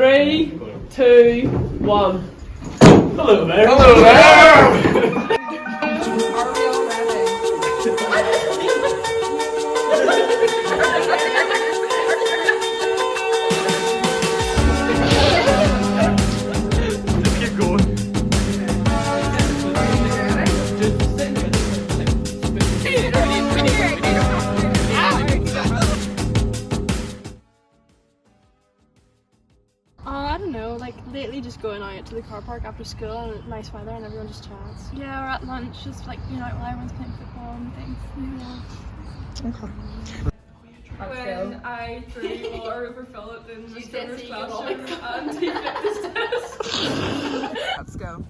3, 2, 1. Hello there. Hello there. Keep going. I don't know, like lately just going out to the car park after school and it's nice weather and everyone just chats. Yeah, we're at lunch, just like, you know, while everyone's playing football and things. When I threw water over Philip in the Stoner's classroom and he fit this test. Let's go.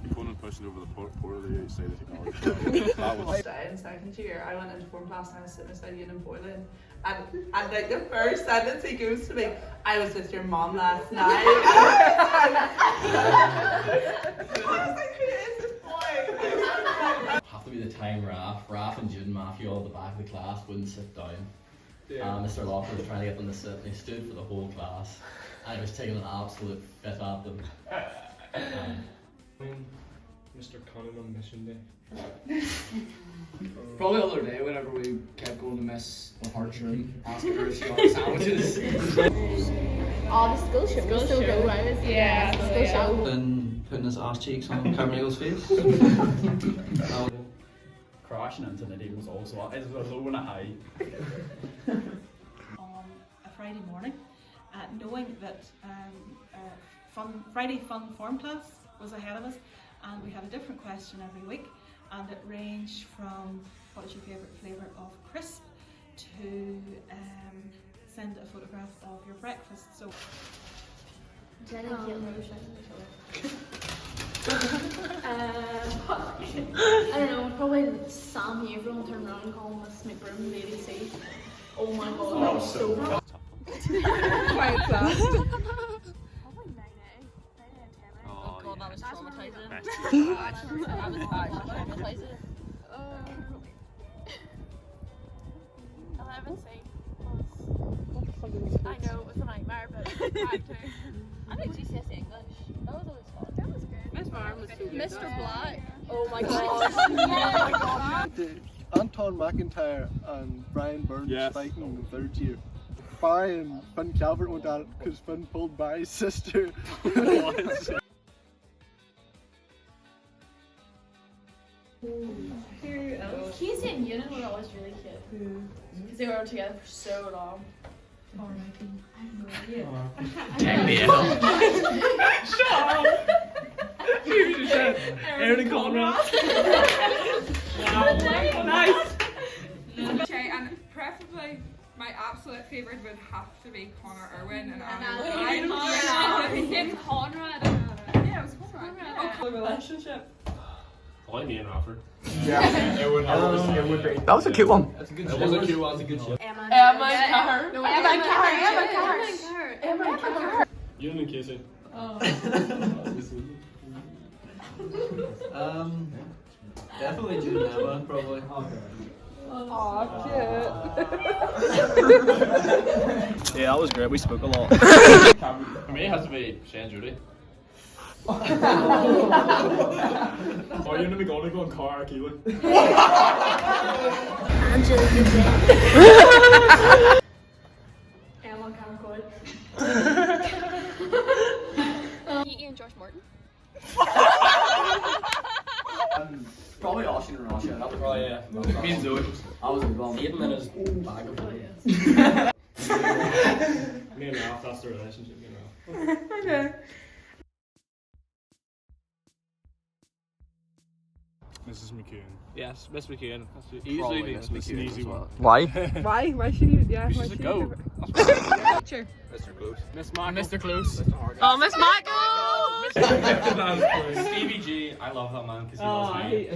You couldn't push it over the portal outside the technology. That was In second year, I went into form class and I was sitting beside Ian and boiling. And like the first sentence he goes to me, I was with your mom last night. Have to be the time Raph and Jude and Matthew all at the back of the class wouldn't sit down. Mr. Locker was trying to get them to sit and he stood for the whole class and he was taking an absolute fit at them. Mr. Cunningham on mission day. Probably the other day whenever we kept going to Miss Hart's room asking her if she wanted sandwiches. Oh, the school show was so good, right? Yeah, the school show. And putting his ass cheeks on Carmel's face. Crashing into Nadine was also it was low and a high. On a Friday morning, knowing that Friday fun form class was ahead of us, and we had a different question every week, and it ranged from what is your favourite flavour of crisp to send a photograph of your breakfast. So Jenny and Caitlin were shouting at each other. I don't know, probably Sam Haverhill turned around and called him a McBroom Lady C. Oh my god, that was so bad. Quiet class. Probably 9A. 9A and 10A. Oh god, that was traumatizing. That was traumatizing. 11C. I know, it was a nightmare, but I had to. I think GCSE English. That was always fun. That was good. Miss Farm was so good. Mr. Black. Oh my god. Anton McIntyre and Brian Burns fighting in the third year. Barry and Finn Calvert went at it because Finn pulled Barry's sister. Casey and Ewan were always really cute. Because they were together for so long. Shut up! You said Aaron and Conrad. Wow. Nice. Okay, and preferably my absolute favourite would have to be Connor Irwin and It's Conrad. Yeah, it was Conrad. The relationship. Probably me and Rafford. Yeah, it would be. That was a cute one. That's a good shit. It was a cute one, it's a good shit. Emma Carr. You and Casey. Definitely Jude and Emma, probably. Aw, cute. Yeah, that was great. We spoke a lot. For me, it has to be Shane Judy. Oh, you're gonna be going to car, Keelan. Angela Emma Carr. Keaton and Josh Martin. Probably Austin and Russia. That was probably Me and Zoe. I was involved. Aiden in his bag of Me and Ralph, that's the relationship, me and Ralph. Okay. Mrs. McKeon. Yes, Miss McKeon. Easily be It's an easy one. Why? Why should you? Yeah, why should go. you? Sure. Mr. Close. Miss Michael. Mr. Close. Oh, Miss Michael! Stevie G, I love that man because he loves me.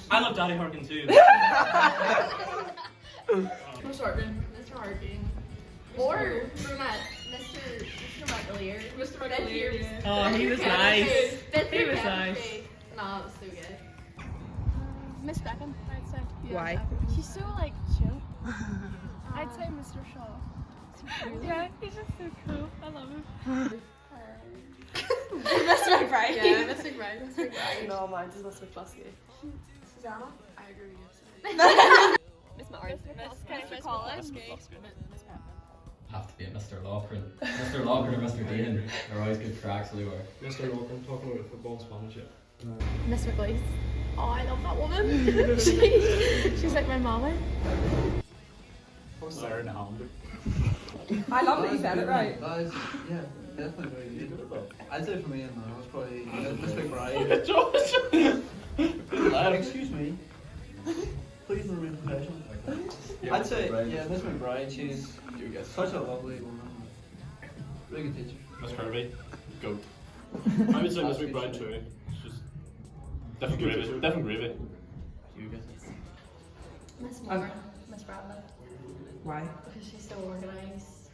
I love Daddy Harkin too. Mr. Harkin. Or brunette, Mr. McAleer. Mr. McAleer, yeah. Oh, he was nice. He was nice. Nah, it was so good. Miss Beckham, I'd say. Why? She's so like chill. I'd say Mr. Shaw. Yeah, he's just so cool. I love him. Mr. McBride. Yeah, Miss McBride. Miss McBride. No, mine is Miss McCluskey. Susanna? I agree with you. Miss Martin. Miss Collins. Have to be a Mr. Lochran. Mr. Lochran or Mr. Dean. They're always good cracks, so they were. Mr. Logan talking about football and sponsorship. Miss McLeese. Oh, I love that woman. She's like my mama. What's there in the hand? I love that you said it right. That is, yeah, definitely very good. I'd say for me and that was probably Miss McBride. Excuse me. Please remain professional. I'd say, yeah, Miss McBride, she's such a lovely woman. Really good teacher. Miss Kirby, goat. I would say Miss McBride too. It's just different gravy. Different gravy. You guess. Miss Moore. Miss Bradley. Why? Because she's so organised.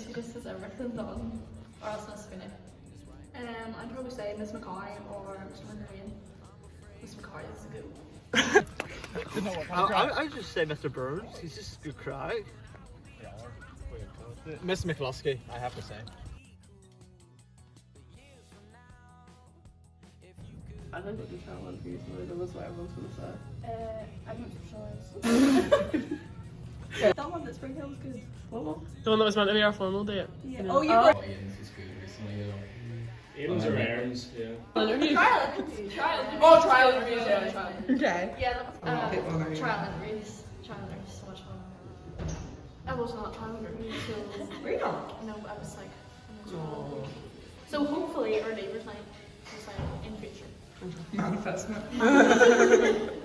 She just has everything done. Or else Miss Finney. I'd probably say Miss Mackay or Miss Rain. Miss Mackay is a good one. I would just say Mr. Burns. He's just a good crack. Miss McCluskey, I have to say. I don't think the channel one for you, so that was what everyone's going to say. I'm not sure. That one that Spring Hill was good. What one? The one that was meant to be our formal date. Yeah. Oh, you Ian's was good recently, you know. Aiden's or Aaron's, yeah. Trial interview. Oh, trial interviews, yeah, trial. Okay. Yeah, that was trial interviews. Trial interviews, so much fun. I was not trial interview, so. Were you not? No, I was like. So hopefully our neighbours night is like in future. Manifestment.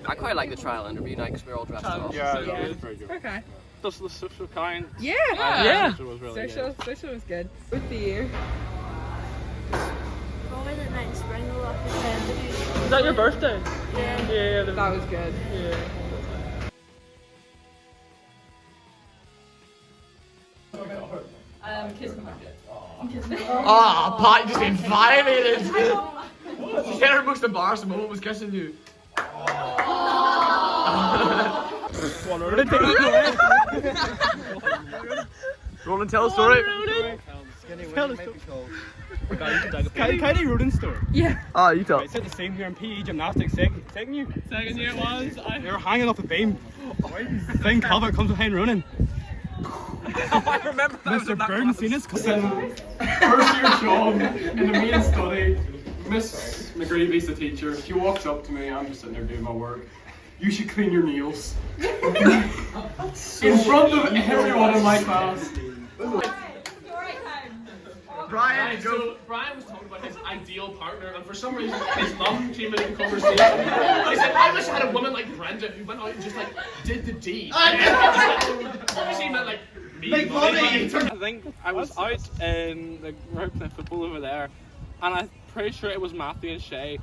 I quite like the trial interview night because we're all dressed up. Yeah, that was very good. Okay. Just the social kind. Yeah. Yeah. Social was really Social was good. With the year. Probably the next spring we'll have to send it. Is that your birthday? Yeah. Yeah, That was good. Yeah. Kiss me. Ah, Pat, you just been violated. She said her most embarrassing moment was kissing you. Roland, tell a story. Tell the story. Kylie Roden's story. Yeah. Ah, you tell. I said the same here in PE gymnastics. Second year. Second year it was. They were hanging off the beam. Finn Calvert comes behind Ronan. I remember that. Mr. Burns seen his cousin. First year Sean in the main study. Miss McGreevy's the teacher. She walks up to me. I'm just sitting there doing my work. You should clean your nails. In front of everyone in my class. Brian, So Brian was talking about his ideal partner, and for some reason his mum came in conversation. I said, I wish I had a woman like Brenda who went out and just like did the deed. Obviously he meant like me. Make money. I think I was out in the group playing football over there, and I'm pretty sure it was Matthew and Shay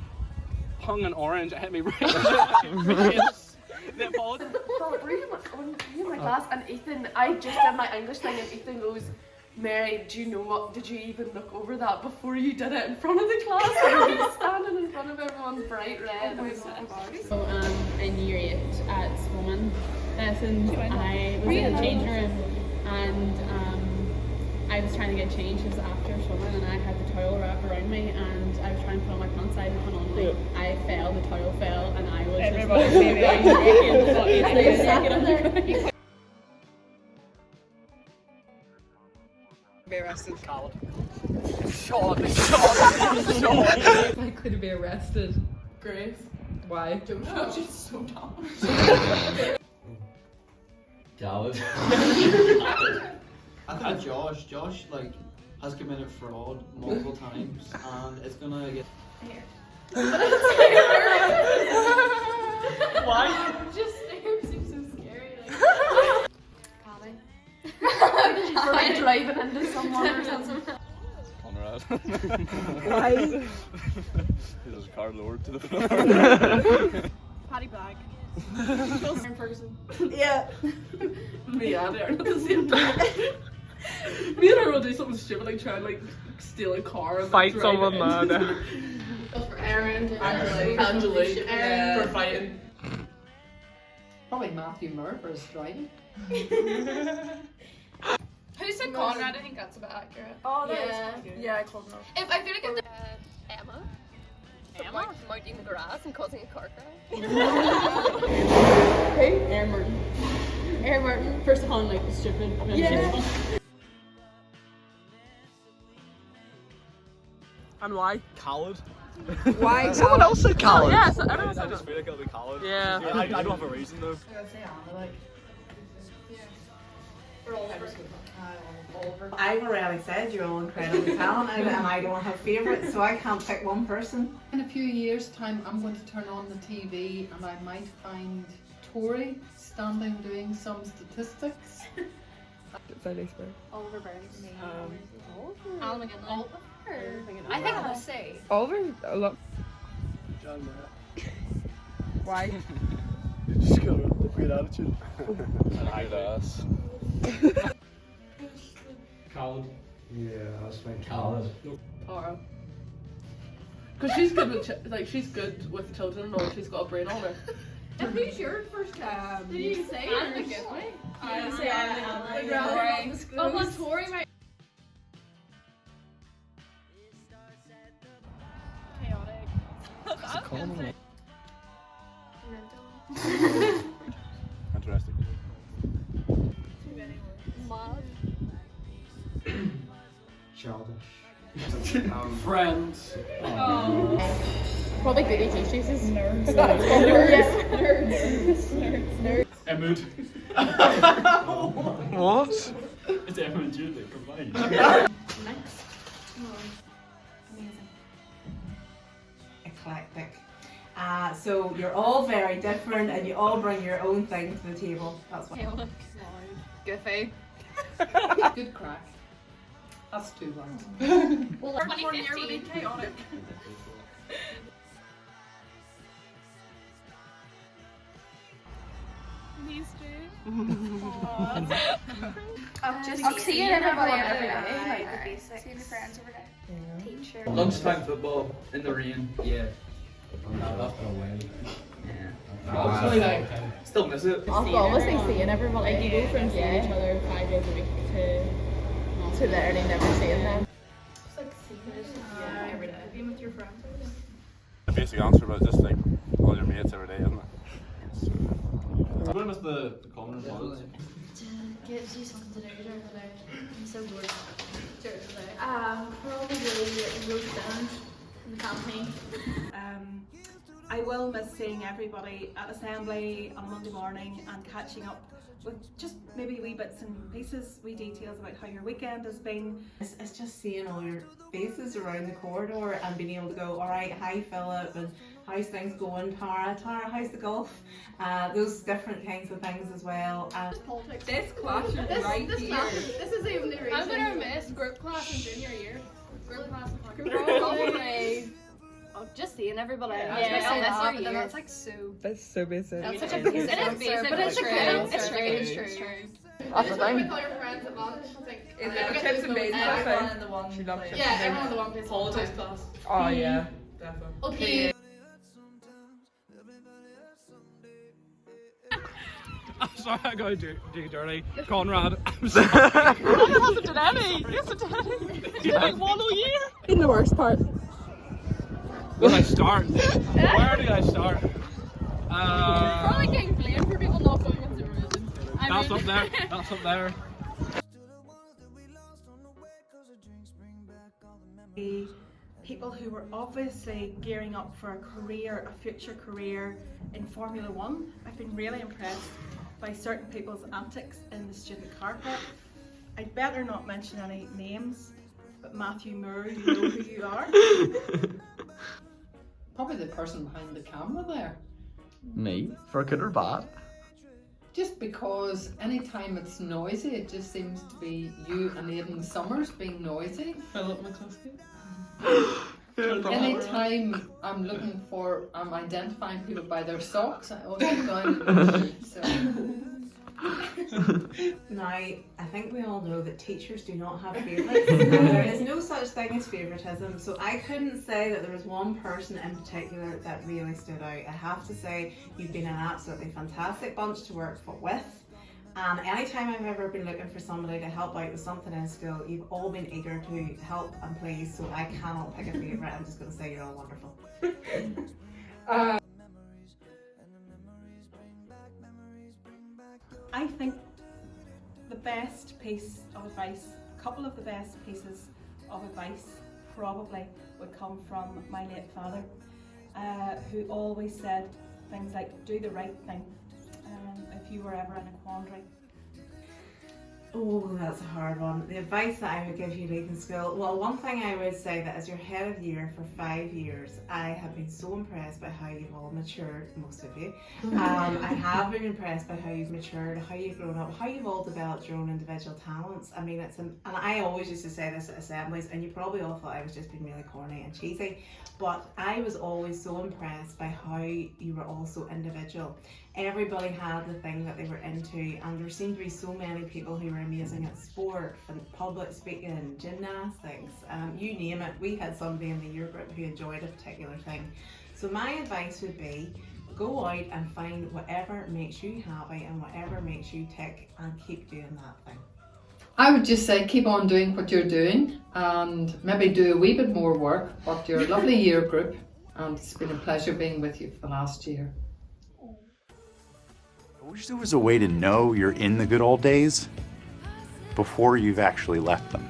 hung an orange. It hit me right in the ball. Were you in my class? And Ethan, I just did my English thing, and Ethan goes, Mary, do you know what? Did you even look over that before you did it in front of the class? I was standing in front of everyone bright red. I was so embarrassed. So in year 8 at swimming lessons, I was in the change room and I was trying to get changed. It was after swimming and I had the towel wrapped around me and I was trying to put on my pants side and put on like I fell, the towel fell and I was Everybody just naked. Be arrested. Sean. I could be arrested. Grace. Why? She's so dumb. Gallows. I think Josh like has committed fraud multiple times and it's gonna get Why? Just it seems so scary. Callie. For like driving into someone or something. Conrad. Why? He was car lowered to the floor. Paddy Blag. Ferguson. Yeah. Yeah, they are not the same time. Me and her will do something stupid like try and like steal a car and Fight like, someone mad. For Aaron. Angelique. For fighting. Probably Matthew Moore for his driving. said Conrad, I think that's about accurate. Oh, that yeah. is. Yeah, I called him. If I feel like if Emma. Mounting the grass and causing a car crash. Who? Aaron Martin. Aaron Martin, first of all, like, stupid. Yeah. And why? Coward. Why? Someone else said coward. Yeah, so everyone I said just feel like I'll be coward. Yeah. I don't have a reason though. I would say Anna, like. I've already said you're all incredibly talented and I don't have favourites, so I can't pick one person. In a few years' time, I'm going to turn on the TV and I might find Tori standing doing some statistics. Oliver Burns. Alan McGinley. Oliver. I think I'll say. Oliver? A lot. John Mayer. Why? You just got a great attitude. And I ass. Coward. Yeah, I was thinking Coward. Tara. Because she's good with she's good with children, or she's got a brain on her. And who's your first Did you say Alan yours? McGinley. I say Alan. Oh, well, Tori might. Chaotic. Interesting. Mad. Childish. Friends. Probably goody two shoes. Nerds. Nerds. Emmood. What? It's Emma and Julie combined. Amazing. Eclectic. So you're all very different and you all bring your own thing to the table. That's what. Chaotic. Goofy. Good crack. That's 2 words. Well, 2015 would be chaotic. These two. I've just seeing everyone every day, like the basics. Seeing your friends every day. Teacher. Lunchtime football in the rain. Yeah. Still miss it. Obviously seeing everyone, like you go from seeing each other 5 days a week to literally never seeing them. It's like secret. Yeah, every day. Being with your friends every day. The basic answer, but just like all your mates every day, isn't it? So, I'm going to miss the common ones. Get you something to do during the day. I'm so bored. During the day. Probably roast dinner in the canteen. I will miss seeing everybody at assembly on a Monday morning and catching up with just maybe wee bits and pieces, wee details about how your weekend has been. It's just seeing all your faces around the corridor and being able to go, all right, hi Philip, and how's things going, Tara, how's the golf? Those different kinds of things as well. This classroom right here. This is the only reason. I'm gonna miss group class in junior year. Group class in Probably. Oh, just seeing everybody. Yeah, I was gonna say that's that, our but then year. that's like so. That's so basic. That's such a basic It is answer, basic, but it's but true. it's true. It's true. That's the thing. all your friends at lunch. I think. Is it the tips and bases Everyone in the one She loves place. it. Yeah, everyone in the one place. Politics class. Oh yeah. Definitely. Okay. I'm sorry, I gotta do dirty. Conrad, I'm sorry. I hasn't done any. Yes, it did. Did like one all year. In the worst part. Where do I start? Where do I start? Probably getting blamed for people not going into religion. That's up there. That's up there. People who were obviously gearing up for a career, a future career in Formula One. I've been really impressed by certain people's antics in the student car park. I'd better not mention any names, but Matthew Moore, you know who you are. Probably the person behind the camera there. Me? For good or bad? Just because anytime it's noisy, it just seems to be you and Aidan Summers being noisy. Philip McCluskey. Anytime I'm identifying people by their socks, I always go down and so. Now, I think we all know that teachers do not have favourites. There is no such thing as favouritism, so I couldn't say that there was one person in particular that really stood out. I have to say, you've been an absolutely fantastic bunch to work with. And anytime I've ever been looking for somebody to help out with something in school, you've all been eager to help and please, so I cannot pick a favourite. I'm just going to say you're all wonderful. I think the best piece of advice, a couple of the best pieces of advice probably would come from my late father, who always said things like, do the right thing if you were ever in a quandary. Oh, that's a hard one. The advice that I would give you leaving school, well, one thing I would say that as your head of year for 5 years, I have been so impressed by how you've all matured, most of you. I have been impressed by how you've matured, how you've grown up, how you've all developed your own individual talents. I mean, and I always used to say this at assemblies, and you probably all thought I was just being really corny and cheesy, but I was always so impressed by how you were all so individual. Everybody had the thing that they were into, and there seemed to be so many people who were amazing at sport and public speaking, gymnastics, you name it. We had somebody in the year group who enjoyed a particular thing. So my advice would be, go out and find whatever makes you happy and whatever makes you tick, and keep doing that thing. I would just say keep on doing what you're doing and maybe do a wee bit more work, but you're a lovely year group and it's been a pleasure being with you for the last year. I wish there was a way to know you're in the good old days before you've actually left them.